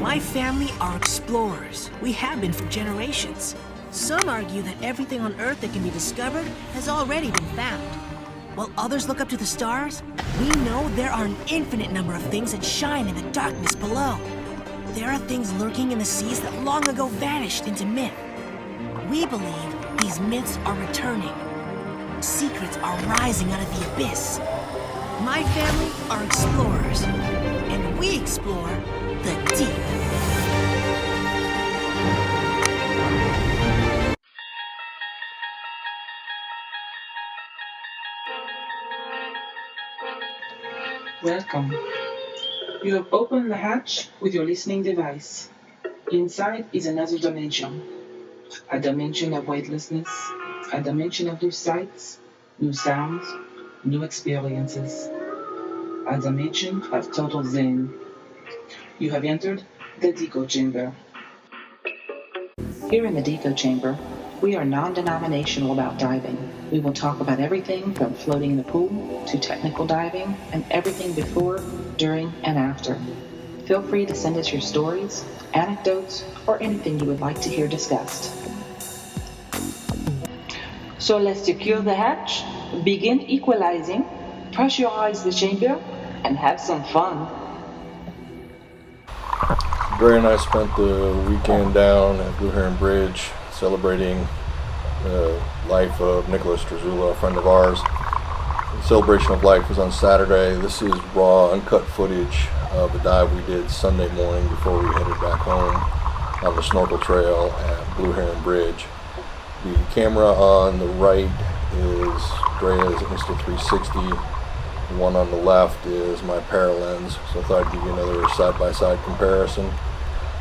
My family are explorers. We have been for generations. Some argue that everything on Earth that can be discovered has already been found. While others look up to the stars, we know there are an infinite number of things that shine in the darkness below. There are things lurking in the seas that long ago vanished into myth. We believe these myths are returning. Secrets are rising out of the abyss. My family are explorers, and we explore the deep. Welcome. You have opened the hatch with your listening device. Inside is another dimension. A dimension of weightlessness, a dimension of new sights, new sounds, new experiences. A dimension of total zen. You have entered the Deco Chamber. Here in the Deco Chamber, we are non-denominational about diving. We will talk about everything from floating in the pool to technical diving and everything before, during, and after. Feel free to send us your stories, anecdotes, or anything you would like to hear discussed. So let's secure the hatch, begin equalizing, pressurize the chamber, and have some fun. Dre and I spent the weekend down at Blue Heron Bridge celebrating the life of Nicholas Trezula, a friend of ours. The celebration of life was on Saturday. This is raw, uncut footage of a dive we did Sunday morning before we headed back home on the snorkel trail at Blue Heron Bridge. The camera on the right is Drea's Insta360. The one on the left is my Paralens, so I thought I'd give you another side-by-side comparison.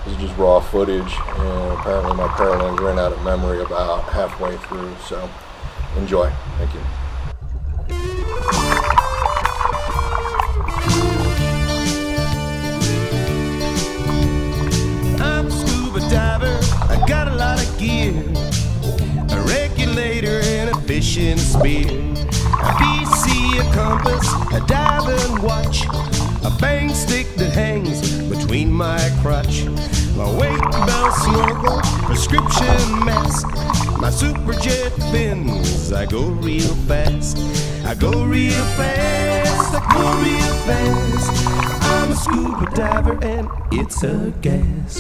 This is just raw footage, and apparently my Paralens ran out of memory about halfway through, so enjoy. Thank you. I'm a scuba diver, I got a lot of gear, a regulator and a fishing spear, a PC, a compass, a diving watch, a bang stick that hangs between my crotch, my weight belt snorkel, prescription mask, my super jet fins. I go real fast, I go real fast, I go real fast. I'm a scuba diver and it's a gas.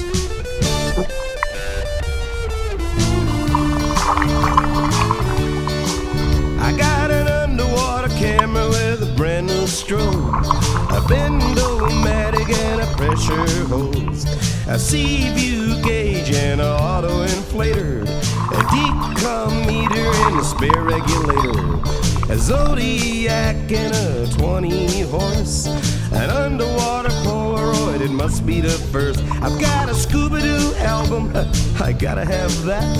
I got an underwater camera with a brand new strobe, a bend-o-matic and a pressure hose, a sea view gauge and an auto inflator, a decom meter and a spare regulator, a Zodiac and a 20 horse, an underwater Polaroid, it must be the first. I've got a Scooby-Doo album, I gotta have that.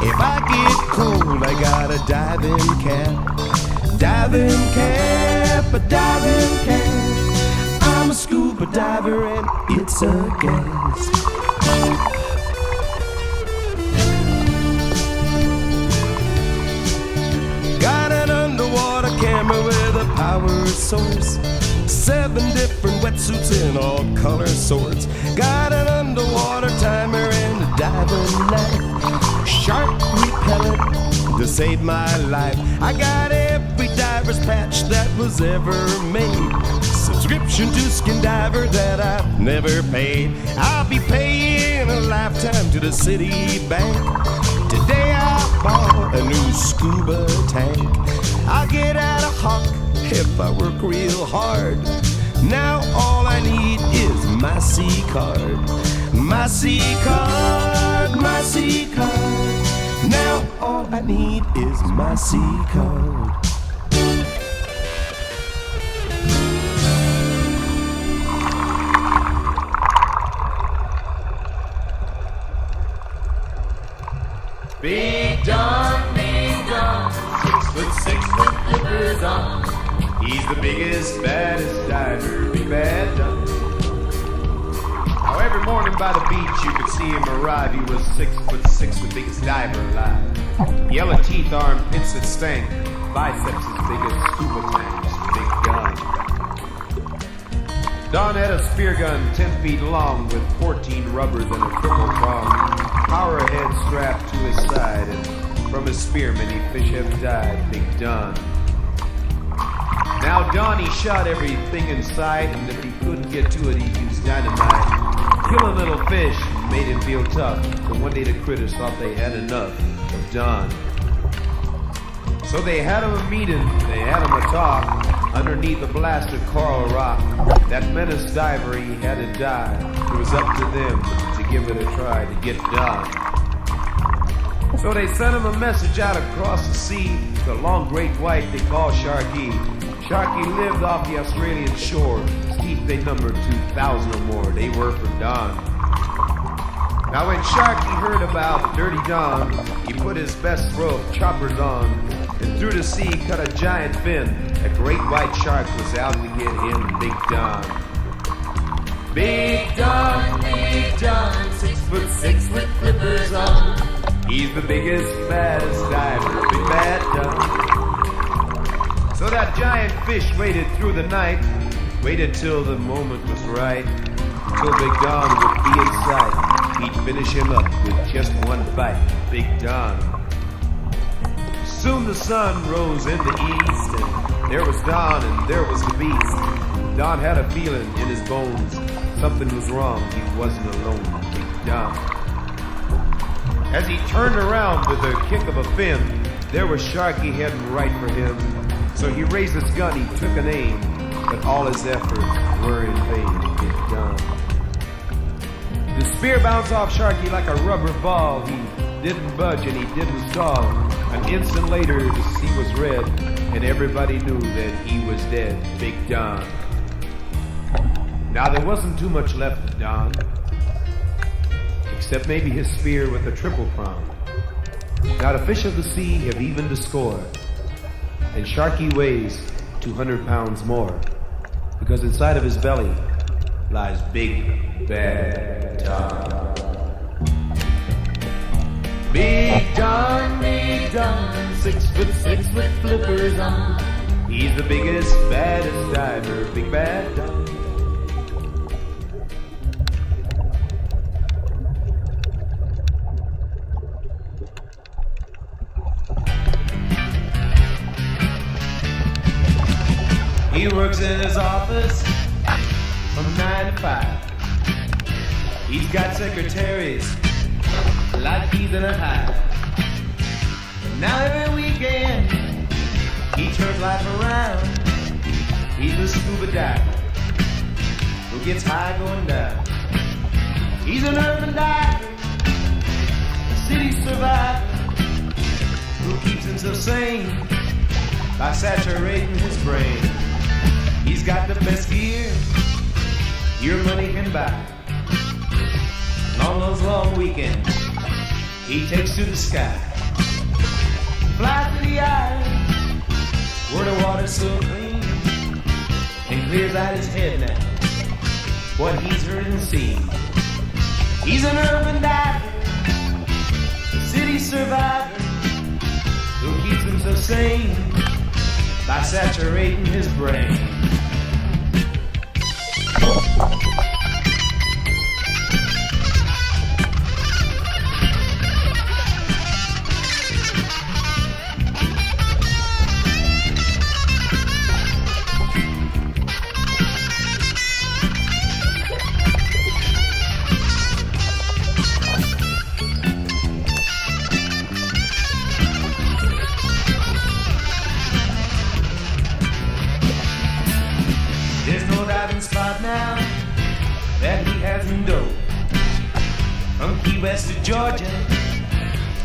If I get cold, I got a diving cap. Diving cap, a diving cap. I'm a scuba diver and it's a gas. Got an underwater camera with a power source, 7 different wetsuits in all color sorts. Got an underwater timer and a diving knife, shark repellent to save my life. I got every diver's patch that was ever made, subscription to Skin Diver that I've never paid. I'll be paying a lifetime to the city bank. Today I bought a new scuba tank. I'll get out of Hawk if I work real hard. Now all I need is my C card. My C card, my C card. Now all I need is my C card. Big John, 6'6" with flippers on. He's the biggest, baddest diver we've had done. Now every morning by the beach you could see him arrive. He was 6'6", the biggest diver alive. Yellow teeth, armpits that stank, biceps as big as scuba tanks, big gun. Don had a spear gun 10 feet long with 14 rubbers and a triple prong. Power head strapped to his side, and from his spear many fish have died, Big Don. Now Don, he shot everything in sight, and if he couldn't get to it, he used dynamite. Kill a little fish made him feel tough, but one day the critters thought they had enough of Don. So they had him a meeting, they had him a talk, underneath a blasted coral rock. That menace diver, he had to die. It was up to them to give it a try to get Don. So they sent him a message out across the sea, the long great white they call Sharky. Sharky lived off the Australian shore. His teeth they numbered 2,000 or more. They were for Don. Now when Sharky heard about Dirty Don, he put his best row of choppers on, and through the sea cut a giant fin. A great white shark was out to get him, Big Don. Big Don, 6'6" with flippers on. He's the biggest, baddest diver, Big Bad Don. So that giant fish waited through the night, waited till the moment was right, till Big Don would be in sight. He'd finish him up with just one bite, Big Don. Soon the sun rose in the east, and there was Don and there was the beast. Don had a feeling in his bones, something was wrong, he wasn't alone, Big Don. As he turned around with a kick of a fin, there was Sharky heading right for him. So he raised his gun, he took an aim, but all his efforts were in vain, Big Don. The spear bounced off Sharky like a rubber ball. He didn't budge and he didn't stall. An instant later, the sea was red, and everybody knew that he was dead, Big Don. Now there wasn't too much left of Don, except maybe his spear with a triple prong. Now the fish of the sea have even to score, and Sharky weighs 200 pounds more, because inside of his belly lies Big Bad Don. Big Don, 6'6" with flippers on. He's the biggest, baddest diver, Big Bad Don. He works in his office from 9 to 5. He's got secretaries like he's in a hive. And now every weekend he turns life around. He's a scuba diver who gets high going down. He's an urban diver, a city survivor who keeps himself sane by saturating his brain. He's got the best gear your money can buy. And on those long weekends, he takes to the sky. Flies to the island where the water's so clean, and clears out his head now what he's heard and seen. He's an urban diver, a city survivor who keeps himself sane by saturating his brain. There's no diving spot now that he hasn't dove. From Key West to Georgia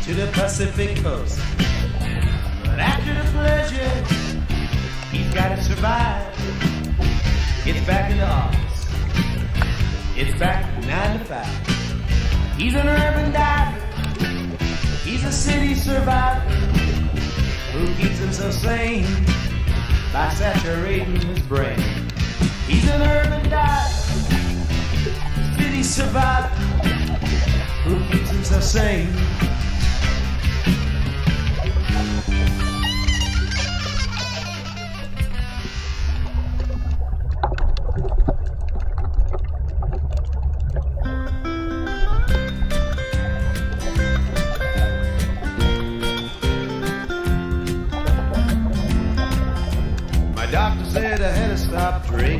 to the Pacific coast. But after the pleasure, he's gotta survive. It's back in the office. It's back 9 to 5. He's an urban diver. He's a city survivor who keeps himself sane by saturating his brain. He's an urban diver, city survivor who keeps himself sane.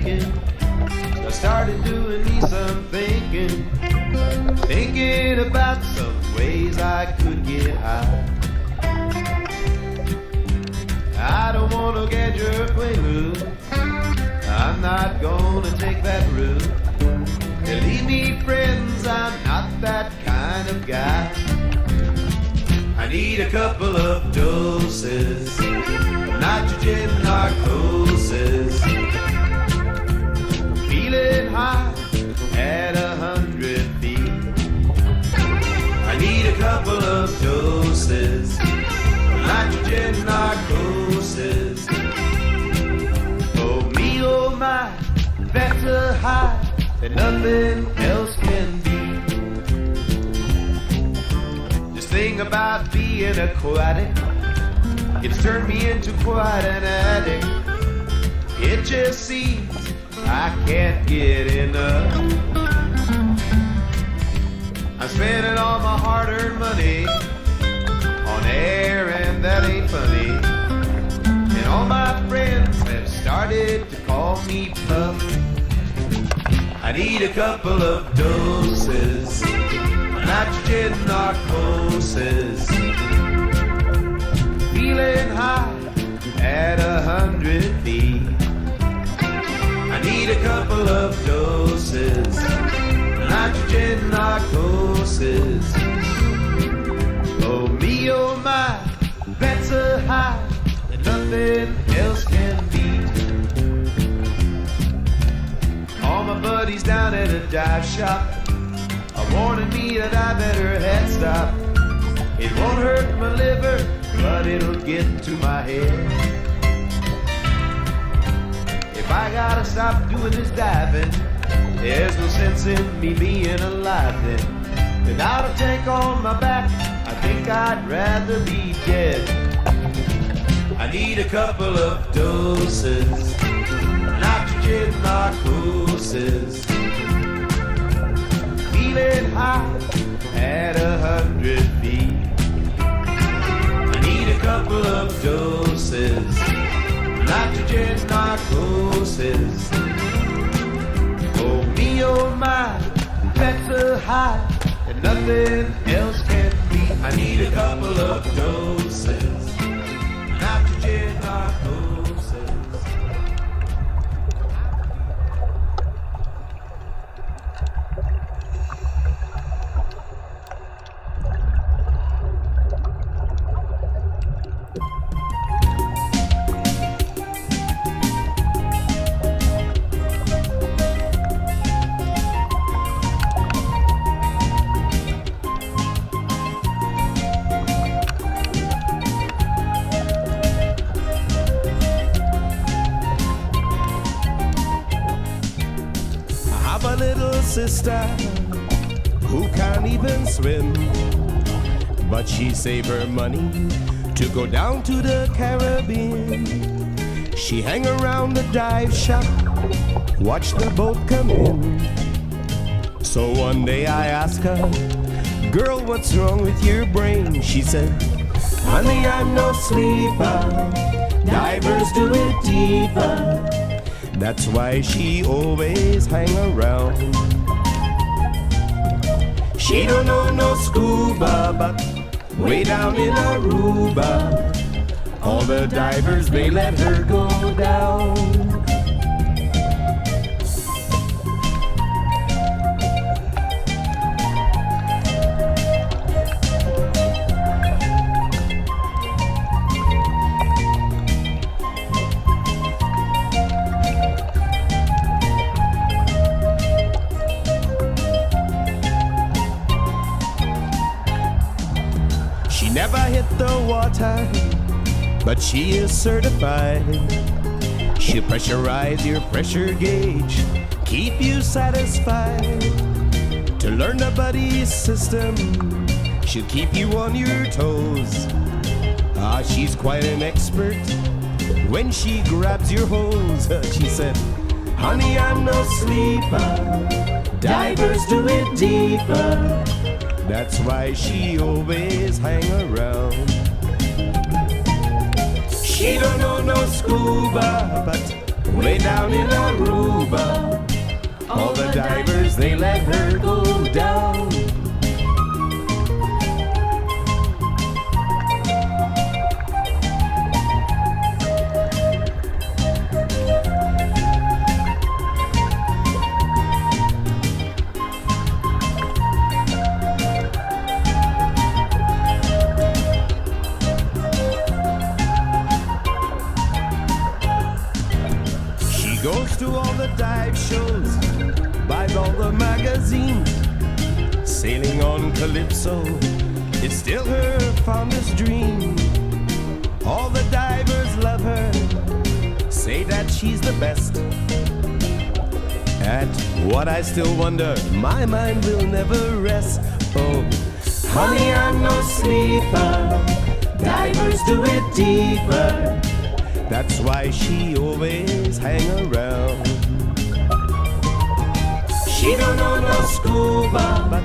drinking. So I started doing me some thinking. Thinking about some ways I could get high. I don't wanna get your prelude. I'm not gonna take that route. Believe me, friends, I'm not that kind of guy. I need a couple of doses of nitrogen narcosis. Feeling high at 100 feet. I need a couple of doses of nitrogen narcosis. Oh me, oh my, that's a high that nothing else can beat. This thing about being aquatic, it's turned me into quite an addict. It just seems I can't get enough. I'm spending all my hard-earned money on air, and that ain't funny. And all my friends have started to call me Puff. I need a couple of doses of nitrogen narcosis. Feeling high at 100 feet. I need a couple of doses of nitrogen narcosis. Oh me, oh my, that's a high that nothing else can beat. All my buddies down at a dive shop are warning me that I better head stop. It won't hurt my liver, but it'll get to my head. If I gotta stop doing this diving, there's no sense in me being alive then. Without a tank on my back, I think I'd rather be dead. I need a couple of doses of nitrogen narcosis. Feeling high at 100 feet. I need a couple of doses of nitrogen narcosis. Oh me, oh my, that's a high that nothing else can beat. I need a couple of doses of nitrogen narcosis. Sister who can't even swim, but she saved her money to go down to the Caribbean. She hang around the dive shop, watch the boat come in. So one day I asked her, girl, what's wrong with your brain? She said, honey, I'm no sleeper, divers do it deeper. That's why she always hang around. She don't know no scuba, but way down in Aruba, all the divers, they let her go down. Never hit the water, but she is certified. She'll pressurize your pressure gauge, keep you satisfied. To learn the buddy system, she'll keep you on your toes. Ah, she's quite an expert when she grabs your hose. She said, honey, I'm no sleeper, divers do it deeper. That's why she always hang around. She don't know no scuba, but way down in Aruba. All the divers, they let her go down. Goes to all the dive shows, buys all the magazines. Sailing on Calypso is still her fondest dream. All the divers love her, say that she's the best. At what I still wonder, my mind will never rest. Oh, honey, I'm no sleeper, divers do it deeper. That's why she always hang around. She don't know no scuba, but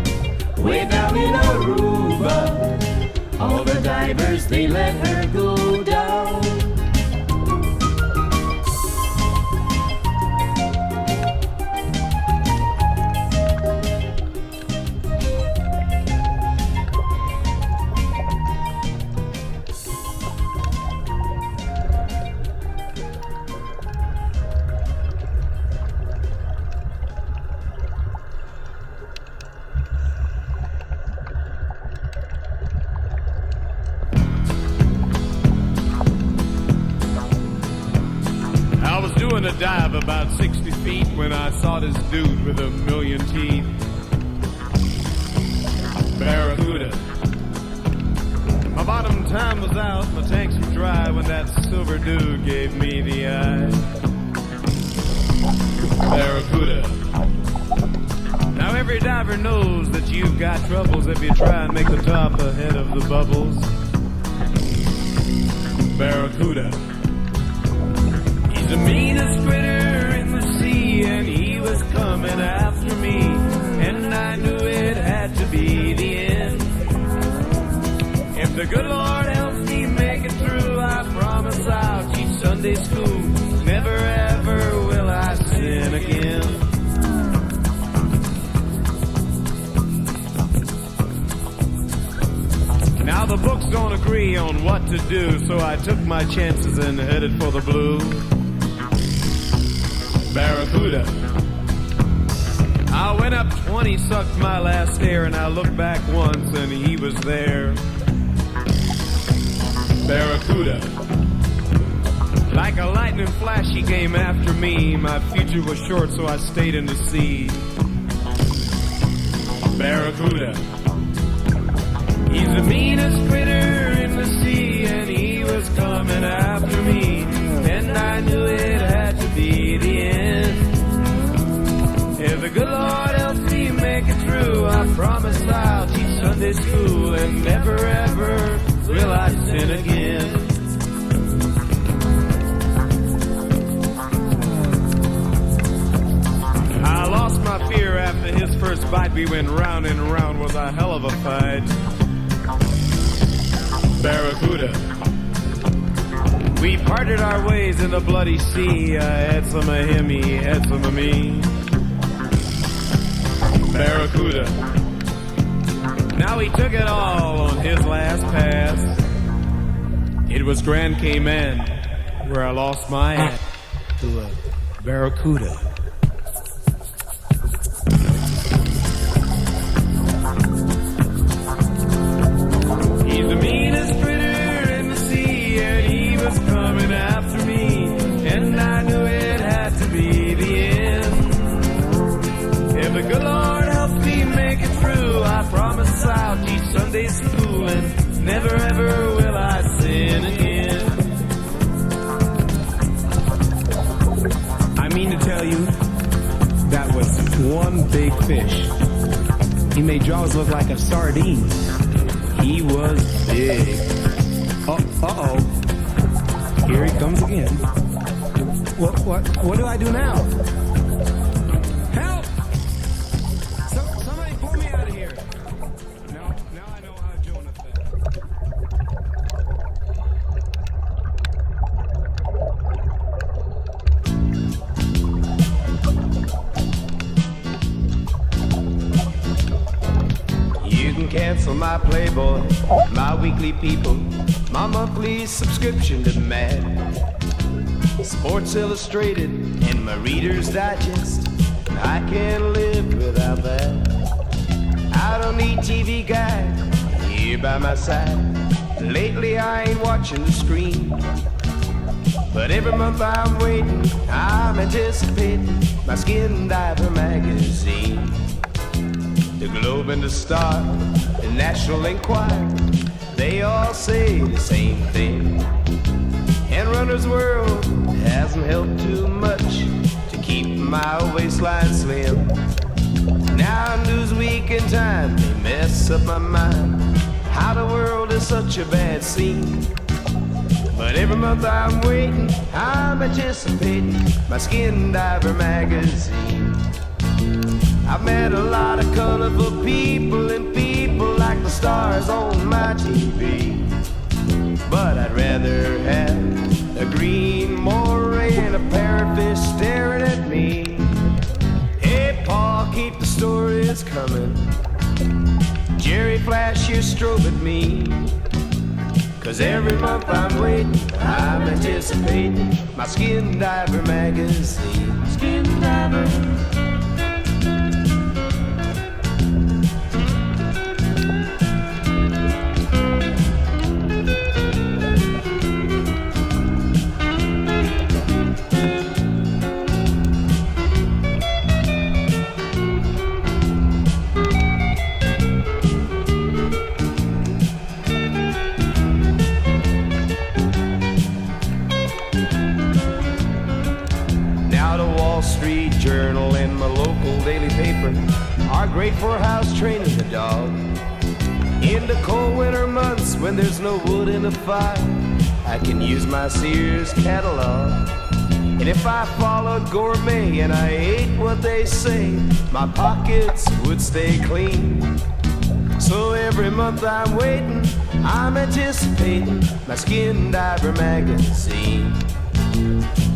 way down in Aruba, all the divers, they let her go down. Doing a dive about 60 feet when I saw this dude with a million teeth. Barracuda. My bottom time was out, my tanks were dry when that silver dude gave me the eye. Barracuda. Now every diver knows that you've got troubles if you try and make the top ahead of the bubbles. Barracuda. The meanest critter in the sea, and he was coming after me, and I knew it had to be the end. If the good Lord helps me make it through, I promise I'll teach Sunday school. Never ever will I sin again. Now the books don't agree on what to do, so I took my chances and headed for the blue. Barracuda. I went up 20, sucked my last air, and I looked back once and he was there. Barracuda. Like a lightning flash he came after me. My future was short, so I stayed in the sea. Barracuda. He's the meanest critter in the sea, and he was coming after me, and I knew it had to be the end. If the good Lord helps me make it through, I promise I'll teach Sunday school, and never ever will I sin again. I lost my fear after his first bite. We went round and round, was a hell of a fight. Barracuda. We parted our ways in the bloody sea. I had some of him, he had some of me. Barracuda. Now he took it all on his last pass. It was Grand Cayman where I lost my ass to a barracuda. He's the meanest critter in the sea, and he was coming after me, and I knew it had to be the end. If the good Lord helps me make it through, I promise I'll teach Sunday school, and never ever will I sin again. I mean to tell you, that was one big fish. He made Jaws look like a sardine. He was big. Uh-oh. Here he comes again. What do I do now? Help! Somebody pull me out of here. Now I know how Jonah felt. cancel my Playboy, my weekly People, my monthly subscription to Mad, Sports Illustrated, and my Reader's Digest. I can't live without that. I don't need TV Guide here by my side. Lately I ain't watching the screen, but every month I'm waiting, I'm anticipating my Skin Diver magazine. The Globe and the Star, the National Enquirer, they all say the same thing. And Runner's World hasn't helped too much to keep my waistline slim. Now Newsweek and Time, they mess up my mind. How the world is such a bad scene. But every month I'm waiting, I'm anticipating my Skin Diver magazine. I've met a lot of colorful people and people like the stars on my TV. But I'd rather have a green moray and a parrotfish staring at me. Hey, Pa, keep the stories coming. Jerry, flash your strobe at me. 'Cause every month I'm waiting, I'm anticipating my Skin Diver magazine. Skin Diver. Journal and my local daily paper are great for house training the dog. In the cold winter months when there's no wood in the fire, I can use my Sears catalog. And if I followed gourmet and I ate what they say, my pockets would stay clean. So every month I'm waiting, I'm anticipating my Skin Diver magazine.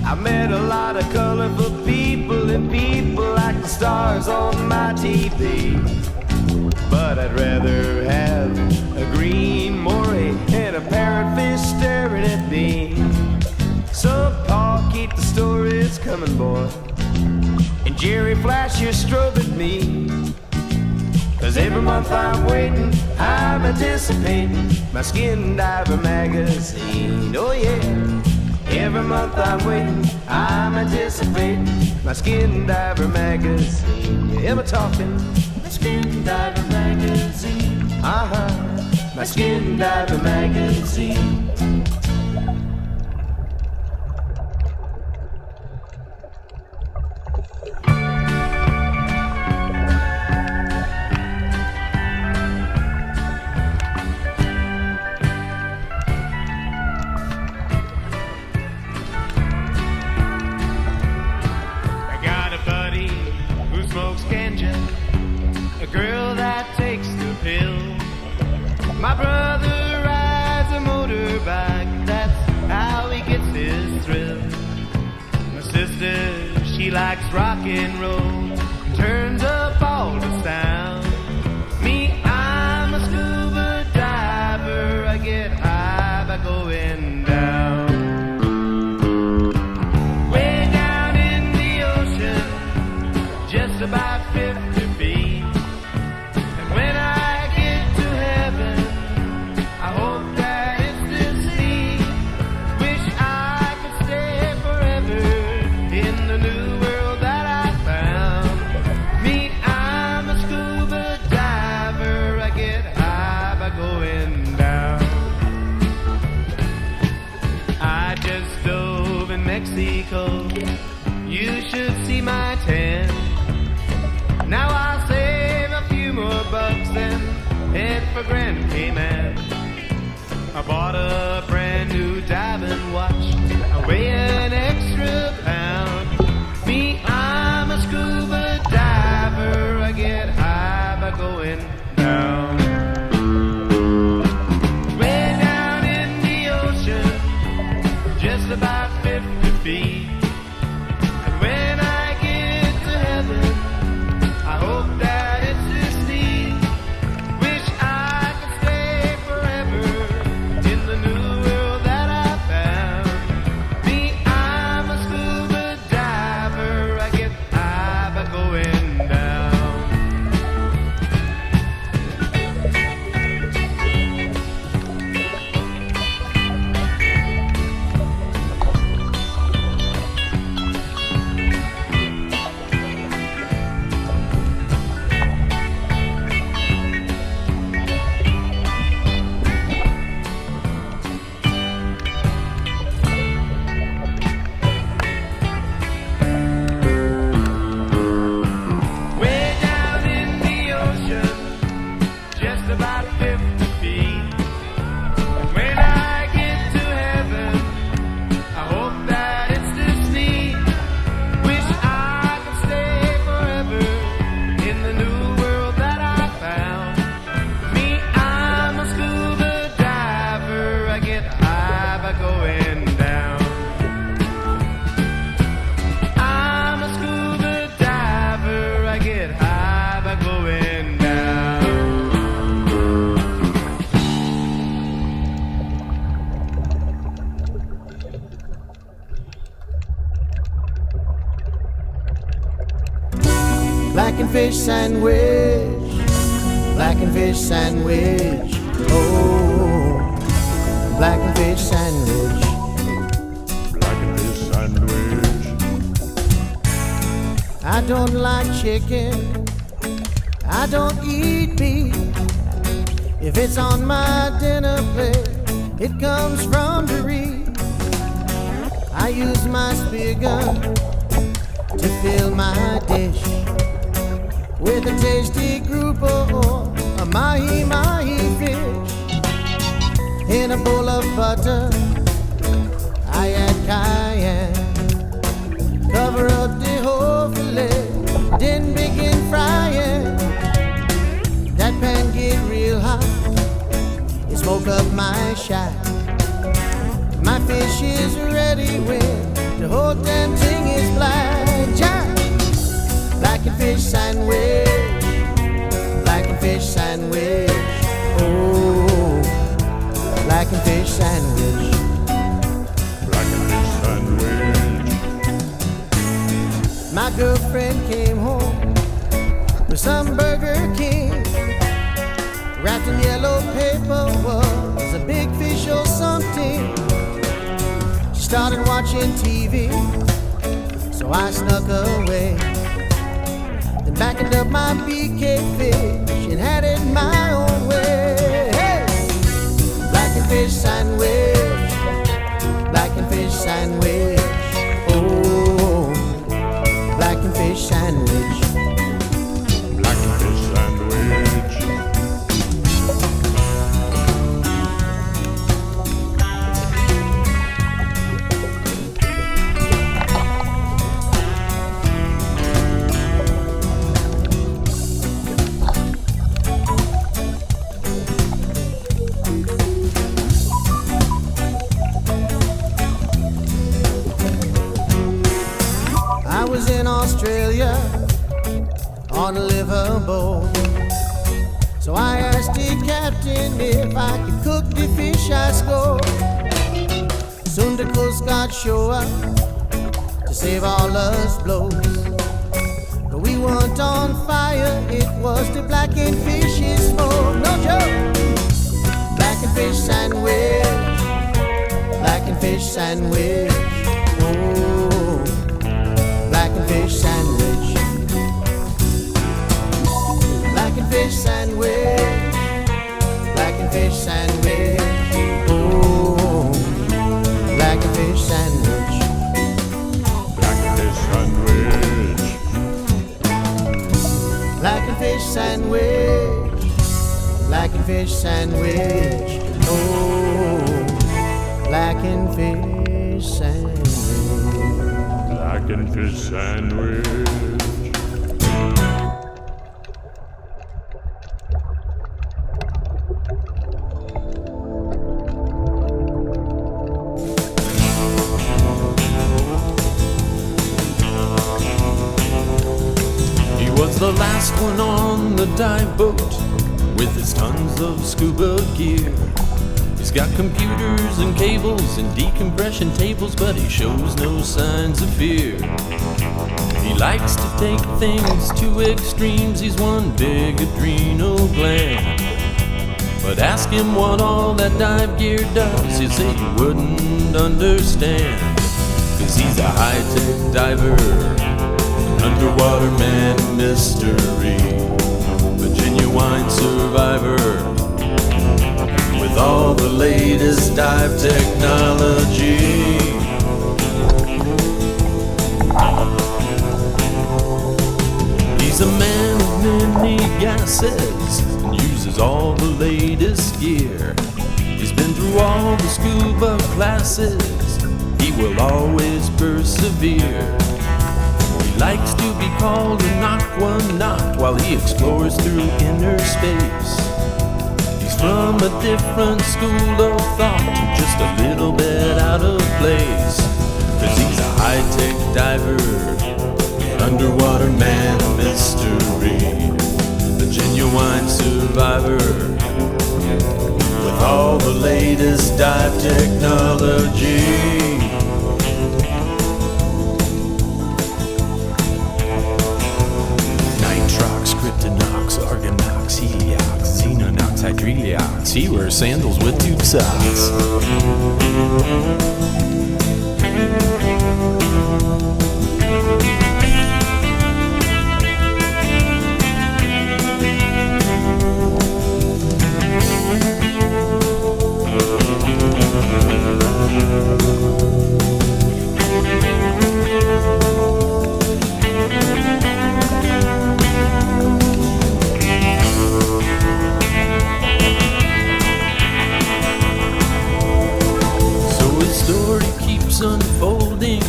I met a lot of colorful people and people like the stars on my TV. But I'd rather have a green moray and a parrotfish staring at me. So Pa, keep the stories coming, boy. And Jerry, flash your strobe at me. 'Cause every month I'm waiting, I'm anticipating my Skin Diver magazine. Oh yeah. Every month I'm waiting, I'm anticipating my Skin Diver magazine. You ever talking? My Skin Diver magazine. My Skin Diver magazine. My brother rides a motorbike, that's how he gets his thrill. My sister, she likes rock and roll, turns up all the sound. Me, I'm a scuba diver, I get high by going down. Way down in the ocean, just about 50 feet. And when I get to heaven, I hope that it's this deep. Wish I could stay forever in the new world that I found. Me, I'm a scuba diver. I get high by going down. I just dove in Mexico. You should see my tan. Now I'll save a few more bucks and head for Grand Cayman. I bought a brand new diving watch, I weigh an extra pound. Me, I'm a scuba diver, I get high by going down. Way down in the ocean, just about 50 feet. And when I get to heaven, I hope that it's this deep. Wish fish sandwich, blackened fish sandwich. Oh, blackened fish sandwich. Blackened fish sandwich. I don't like chicken, I don't eat beef. If it's on my dinner plate, it comes from the reef. I use my spear gun to fill my dish with a tasty grouper or a mahi-mahi fish. In a bowl of butter, I add cayenne, cover up the whole fillet, then begin frying. That pan get real hot, it smoke up my shack. My fish is ready when the whole damn thing is blackjack. Blackened fish sandwich, blackened fish sandwich. Oh, blackened fish sandwich. Blackened fish sandwich. My girlfriend came home with some Burger King. Wrapped in yellow paper was a big fish or something. She started watching TV, so I snuck away. Then backened up my BK fish and had it my own way. Hey! Blackened fish sandwich, blackened fish sandwich. Oh, blackened fish sandwich. Blackened fish sandwich. I was in Australia on a liver boat, so I asked the captain if I could cook the fish I scored. Soon the Coast Guard show up to save all us blows, but we weren't on fire, it was the blackened fish's smoke. No joke. Blackened fish sandwich, blackened fish sandwich. Oh, blackened fish sandwich, blackened fish sandwich, blackened fish sandwich. Oh, blackened fish sandwich, Blackened fish sandwich. blackened fish sandwich, blackened fish sandwich. Oh, blackened fish sandwich. Blackened fish sandwich. He was the last one on the dive boat with his tons of scuba gear. He's got computers and cables and decompression tables, but he shows no signs of fear. He likes to take things to extremes, he's one big adrenal gland. But ask him what all that dive gear does, he'll say you wouldn't understand. 'Cause he's a high-tech diver, an underwater man mystery, a genuine survivor with all the latest dive technology. He's a man of many gases and uses all the latest gear. He's been through all the scuba classes, he will always persevere. He likes to be called an aquanaut while he explores through inner space. He's from a different school of thought, just a little bit out of place. 'Cause he's a high-tech diver, an underwater man mystery, a genuine survivor with all the latest dive technology. Nitrox hydrelics. He wears sandals with tube socks. Unfolding,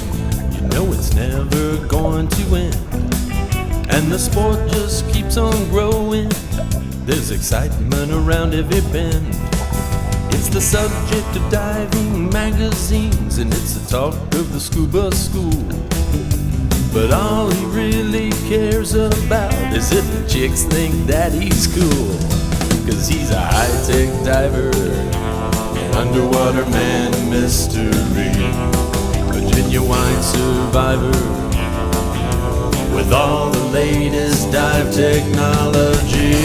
you know it's never going to end, and the sport just keeps on growing. There's excitement around every bend. It's the subject of diving magazines, and it's the talk of the scuba school. But all he really cares about is if the chicks think that he's cool, 'cause he's a high-tech diver, underwater man mystery, a genuine survivor with all the latest dive technology.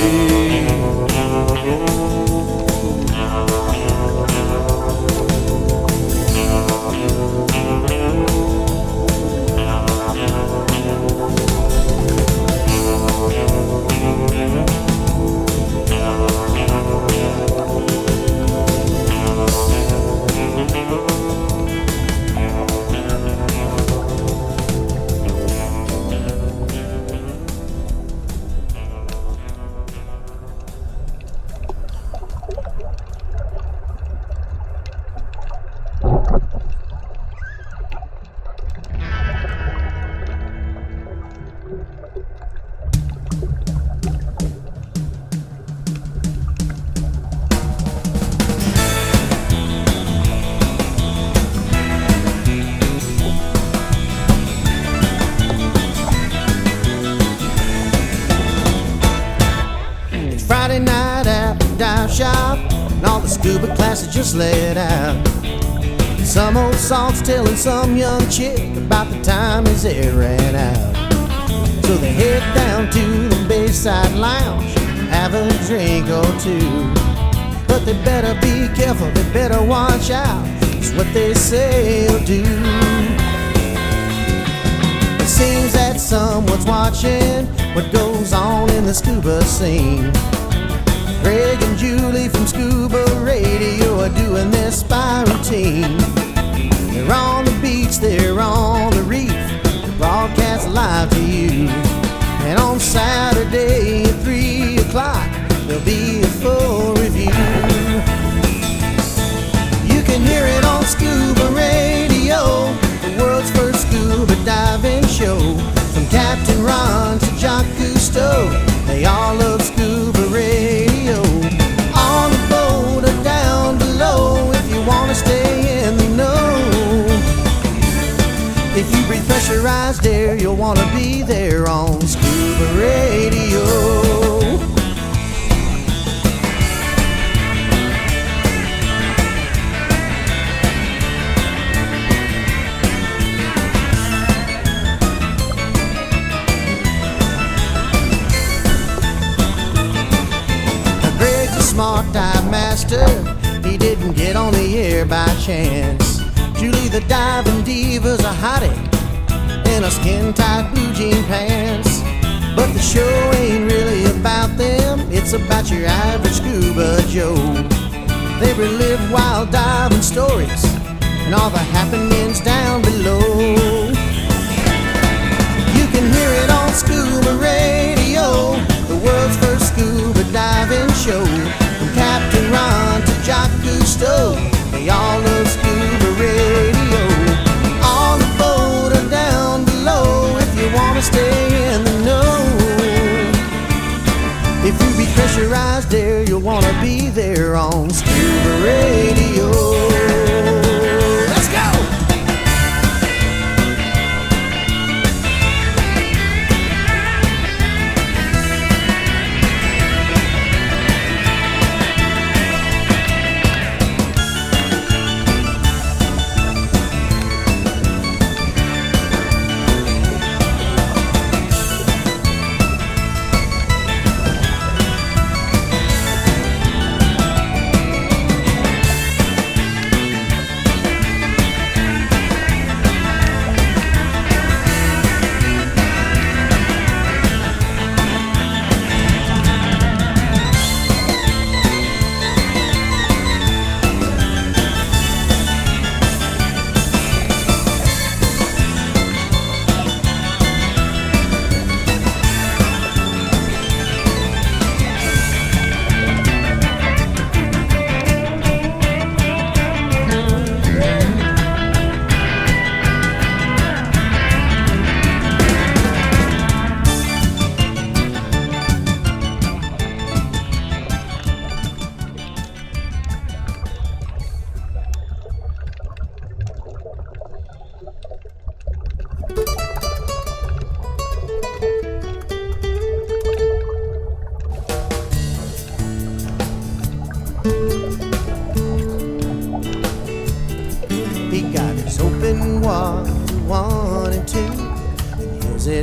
Friday night at the dive shop, and all the scuba classes just laid out. Some old salt's telling some young chick about the time his air ran out. So they head down to the Bayside Lounge, have a drink or two. But they better be careful, they better watch out, it's what they say or do. It seems that someone's watching what goes on in the scuba scene. Greg and Julie from Scuba Radio are doing their spy routine. They're on the beach, they're on the reef, they broadcast live to you. And on Saturday at 3 o'clock, there'll be a full review. You can hear it on Scuba Radio, the world's first scuba diving show. From Captain Ron to Jacques Cousteau, they all love Scuba Radio. On the boat or down below, if you want to stay in the know. If you breathe pressurized air, you'll want to be there on Scuba Radio. Smart dive master, he didn't get on the air by chance. Julie the diving diva's a hottie in a skin-tight blue jean pants. But the show ain't really about them, it's about your average scuba Joe. They relive wild diving stories and all the happenings down below. You can hear it on Scuba Radio, the world's first scuba diving show. From Captain Ron to Jacques Cousteau, they all love Scuba Radio. On the boat or down below, if you want to stay in the know. If you be pressurized air, you'll want to be there on Scuba Radio. Let's go!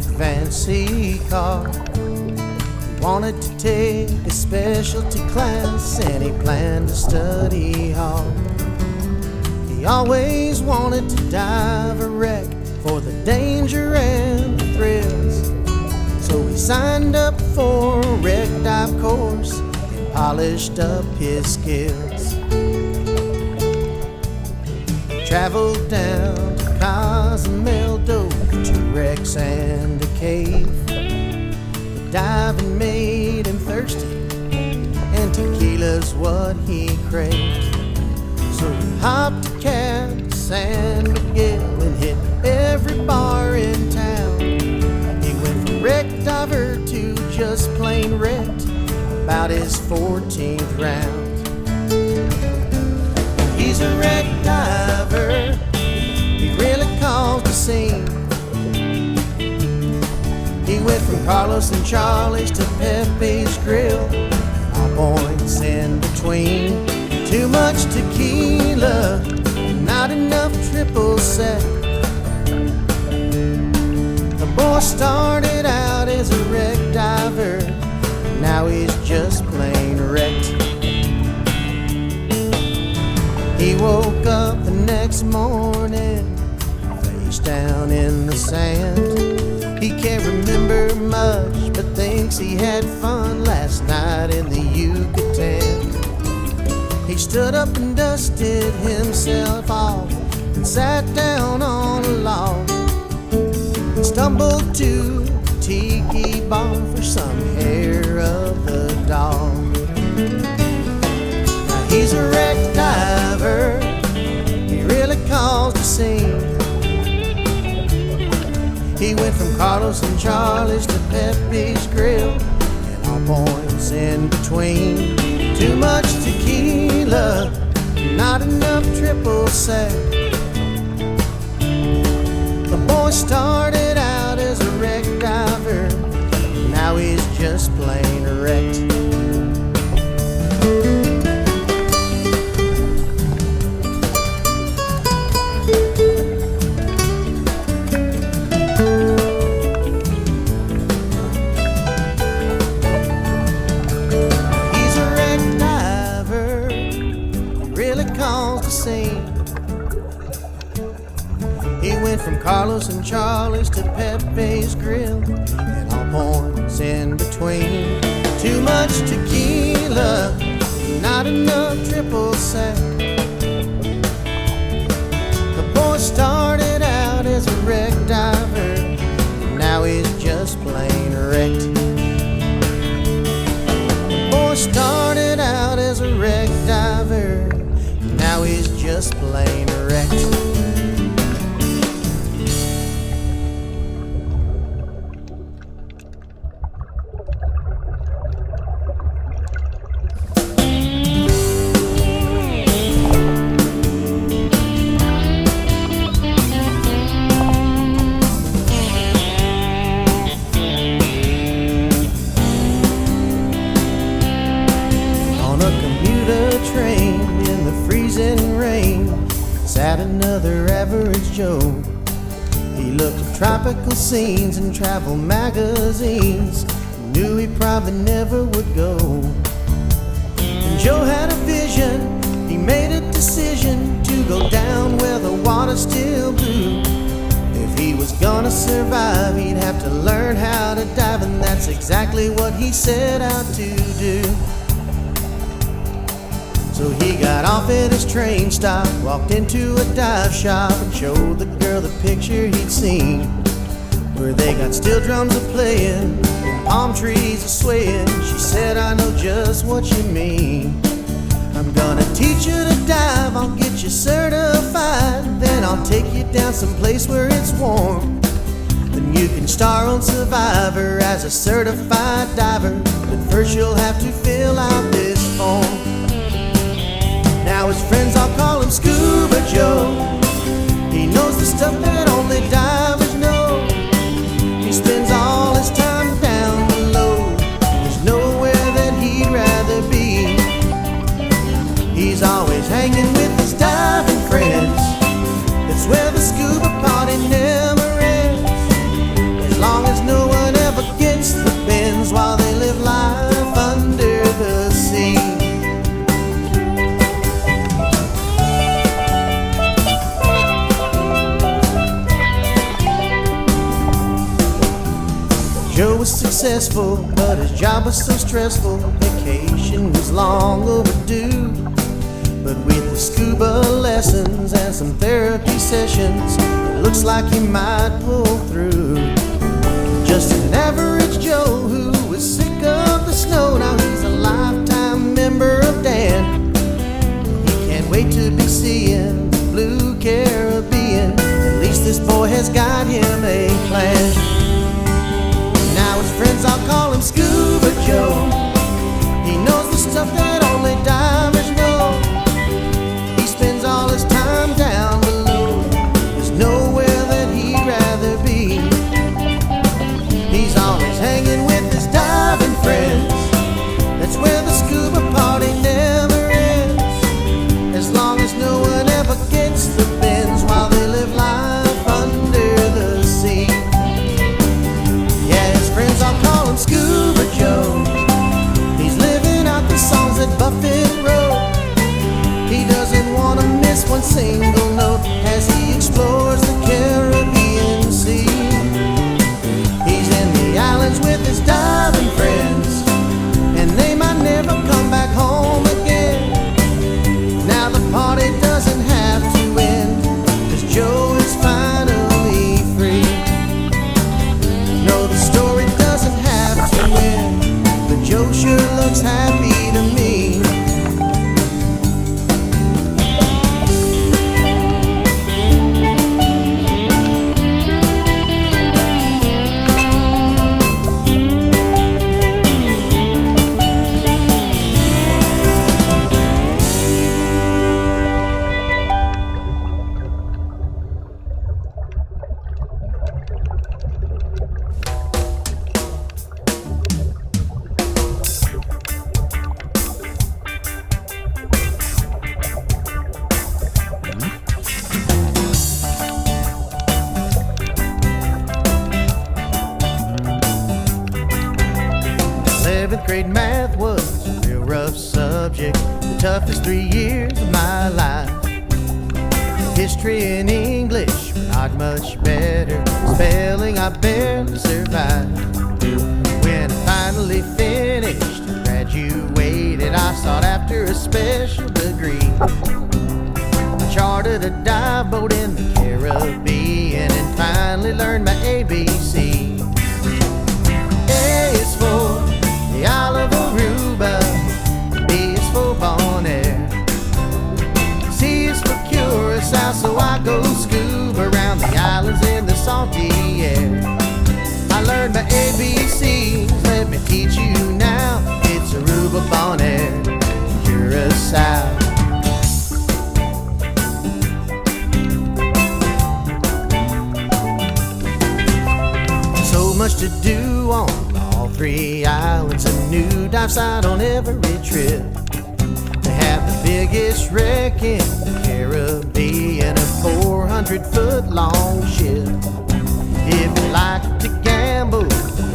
fancy car. He wanted to take a specialty class, and he planned to study hard. He always wanted to dive a wreck for the danger and the thrills. So he signed up for a wreck dive course and polished up his skills. He traveled down to Cozumel, dove to wrecks and a cave. The diving made him thirsty, and tequila's what he craved. So he hopped a cab to San Miguel and hit every bar in town. He went from wreck diver to just plain wrecked about his 14th round. He's a wreck diver, he really caused a scene. He went from Carlos and Charlie's to Pepe's Grill, all points in between. Too much tequila, not enough triple sec. The boy started out as a wreck diver, now he's just plain wrecked. He woke up the next morning, face down in the sand. He can't remember much, but thinks he had fun last night in the Yucatan. He stood up and dusted himself off and sat down on a log. Stumbled to a tiki bar for some hair of the dog. Now he's a wreck diver, he really caused a scene. He went from Carlos and Charlie's to Pepe's Grill and all points in between. Too much tequila, not enough triple sec. The boy started out as a wreck diver, now he's just plain wrecked. He went from Carlos and Charlie's to Pepe's Grill and all points in between. Too much tequila, not enough triple sec. The boy started out as a wreck diver, now he's just plain wrecked. The boy started out as a wreck diver, now he's just plain wrecked. Train in the freezing rain sat another average Joe. He looked at tropical scenes and travel magazines, knew he probably never would go. And Joe had a vision, he made a decision to go down where the water's still blue. If he was gonna survive, he'd have to learn how to dive, and that's exactly what he set out to do. So he got off at his train stop, walked into a dive shop and showed the girl the picture he'd seen, where they got steel drums a-playing and palm trees a-swaying. She said, I know just what you mean. I'm gonna teach you to dive, I'll get you certified, then I'll take you down someplace where it's warm. Then you can star on Survivor as a certified diver, but first you'll have to fill out this form. Now his friends all call him Scuba Joe. He knows the stuff that only divers know. He spends all his time down below, there's nowhere that he'd rather be. He's always hanging with his diving friends, that's where the scuba party never ends. As long as successful, but his job was so stressful. Vacation was long overdue. But with the scuba lessons and some therapy sessions, it looks like he might pull through. Just an average Joe who was sick of the snow. Now he's a lifetime member of Dan. He can't wait to be seeing the Blue Caribbean. At least this boy has got him a plan. Now his friends all call him Scuba Joe. He knows the stuff that only divers know. He spends all his time down below. There's nowhere that he'd rather be. He's always hanging with his diving friends. That's where the scuba party never ends. As long as no one ever gets the bends while they live life under the sea. Yeah, his friends all call him Scuba Joe. He's living out the songs that Buffett wrote. He doesn't want to miss one single note as he explores the Caribbean Sea. He's in the islands with his diving friends, and they might never come back home again. Now the party doesn't have to end, 'cause Joe is finally free. No, the story doesn't have to end, but Joe sure looks happy to me. Grade math was a real rough subject, the toughest 3 years of my life. History and English were not much better. Spelling I barely survived. When I finally finished and graduated, I sought after a special degree. I chartered a dive boat in the Caribbean and finally learned my ABC. A is for the Isle of Aruba, B is for Bonaire, C is for Curacao, so I go scuba around the islands in the salty air. I learned my ABCs, let me teach you now. It's Aruba, Bonaire, Curacao. So much to do on all 3 islands, a new dive site on every trip. They have the biggest wreck in the Caribbean, a 400-foot-long ship. If you like to gamble,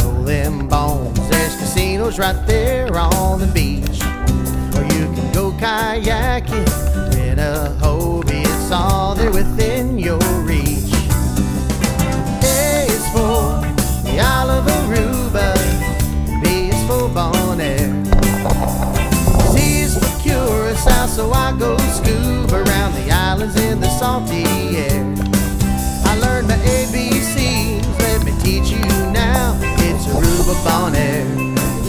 roll them bones, there's casinos right there on the beach. Or you can go kayaking, rent a Hobie, it's all there within your reach. A is for the Isle of Aruba, B is for Bonaire, C is for Curacao, so I go scuba around the islands in the salty air. I learned my ABCs, let me teach you now. It's Aruba, Bonaire,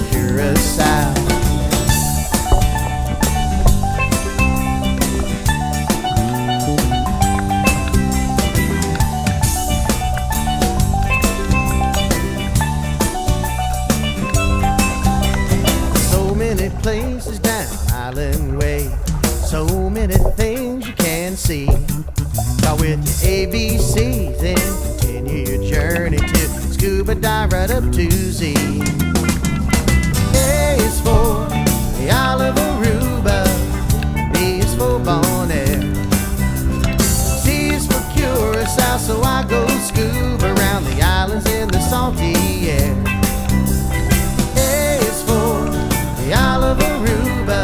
Curacao. Places down Island Way, so many things you can see. Start with your ABCs and continue your journey to scuba dive right up to Z. A is for the Isle of Aruba, B is for Bonaire, C is for Curacao, so I go scuba around the islands in the salty air. A is for the Isle of Aruba,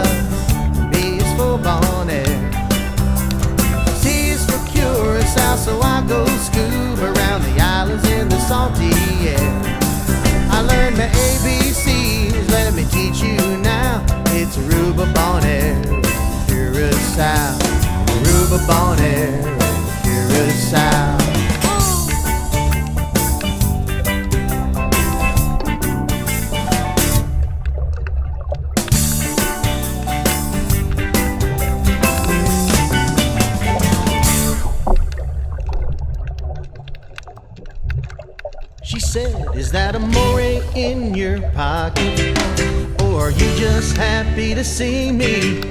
B is for Bonaire, C is for Curacao, so I go Bonaire, Curacao. She said, is that a moray in your pocket? Or are you just happy to see me?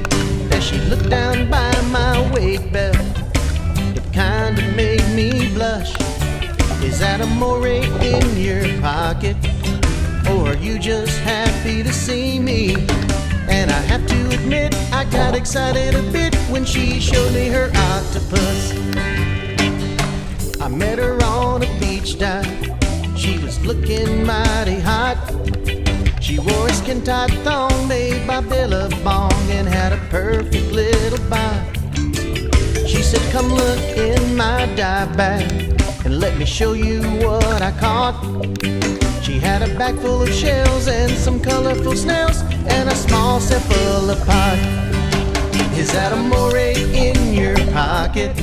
As she looked down by my weight belt, it kinda made me blush. Is that a moray in your pocket? Or are you just happy to see me? And I have to admit, I got excited a bit when she showed me her octopus. I met her on a beach dive. She was looking mighty hot. She wore a skin-tight thong made by Billabong and had a perfect little bite. She said, come look in my dive bag and let me show you what I caught. She had a bag full of shells and some colorful snails and a small cephalopod. Is that a moray in your pocket?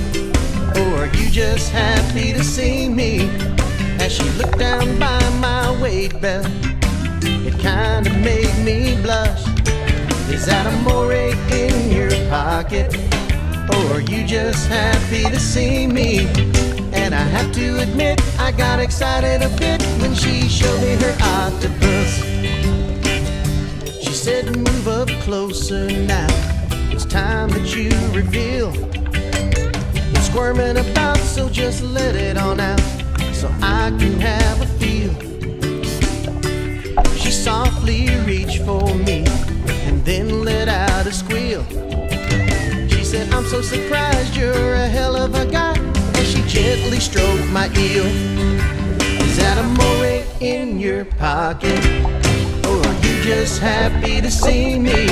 Or are you just happy to see me? As she looked down by my weight belt, it kinda made me blush. Is that a moray in your pocket? Or are you just happy to see me? And I have to admit, I got excited a bit when she showed me her octopus. She said, move up closer now, it's time that you reveal. It's squirming about, so just let it on out, so I can have a feel. She softly reached for me and then let out a squeal. She said, I'm so surprised, you're a hell of a guy. And she gently stroked my eel. Is that a moray in your pocket? Or are you just happy to see me?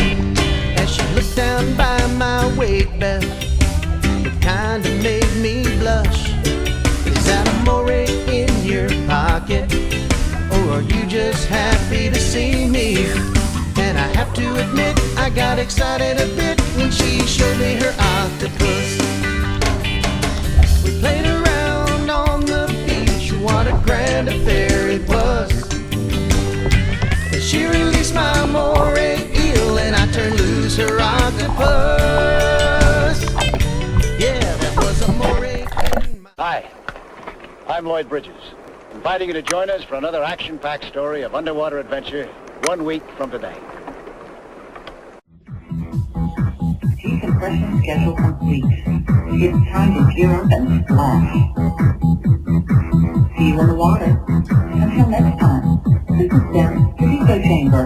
As she looked down by my weight belt, it kinda made me blush. Is that a moray in your pocket? Or are you just happy to see me? And I have to admit, I got excited a bit when she showed me her octopus. We played around on the beach, what a grand affair it was. And she released my moray eel and I turned loose her octopus. Yeah, that was a moray in my... Hi, I'm Lloyd Bridges, inviting you to join us for another action-packed story of underwater adventure 1 week from today. Decompression schedule complete. It's time to gear up and splash. See you in the water. Until next time, this is Derek, the Eco Chamber.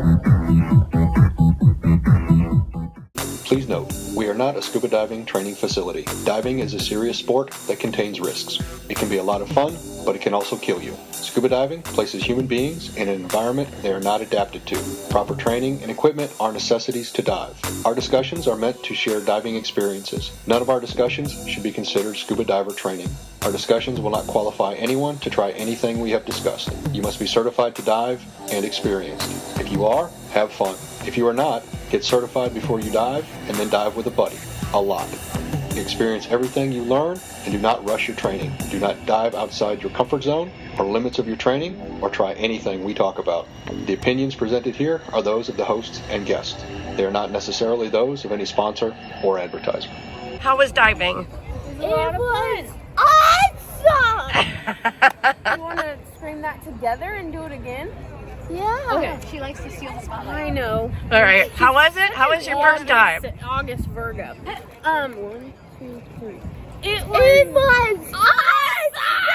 Please note, we are not a scuba diving training facility. Diving is a serious sport that contains risks. It can be a lot of fun, but it can also kill you. Scuba diving places human beings in an environment they are not adapted to. Proper training and equipment are necessities to dive. Our discussions are meant to share diving experiences. None of our discussions should be considered scuba diver training. Our discussions will not qualify anyone to try anything we have discussed. You must be certified to dive and experienced. If you are, have fun. If you are not, get certified before you dive and then dive with a buddy. A lot. Experience everything you learn and do not rush your training. Do not dive outside your comfort zone or limits of your training or try anything we talk about. The opinions presented here are those of the hosts and guests. They are not necessarily those of any sponsor or advertiser. How was diving? It was awesome! You want to scream that together and do it again? Yeah. Okay. She likes to steal the spotlight. I know. All right. How was it? How was your first dive? August Virgo. 1, 2, 3. It was awesome!